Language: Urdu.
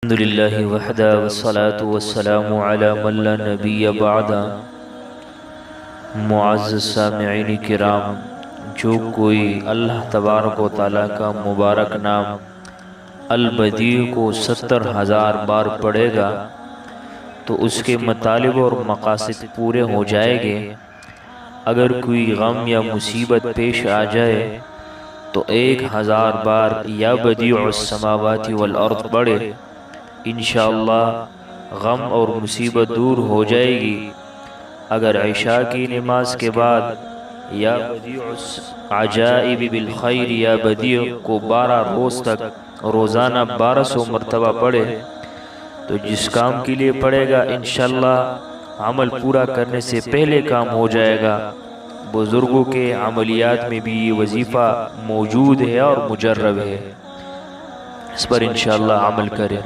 الحمدللہ وحدہ والصلاة والسلام علی من لا نبی بعد۔ معزز سامعین کرام، جو کوئی اللہ تبارک و تعالیٰ کا مبارک نام البدیع کو 70,000 بار پڑھے گا تو اس کے مطالب اور مقاصد پورے ہو جائیں گے۔ اگر کوئی غم یا مصیبت پیش آ جائے تو 1,000 بار یا بدیع السماوات والارض پڑھے، انشاءاللہ غم اور مصیبت دور ہو جائے گی۔ اگر عشاء کی نماز کے بعد یا بدیع عجائب بالخیر یا بدیع کو 12 روز تک روزانہ 1200 مرتبہ پڑھے تو جس کام کے لیے پڑھے گا انشاءاللہ عمل پورا کرنے سے پہلے کام ہو جائے گا۔ بزرگوں کے عملیات میں بھی یہ وظیفہ موجود ہے اور مجرب ہے، اس پر انشاءاللہ عمل کریں۔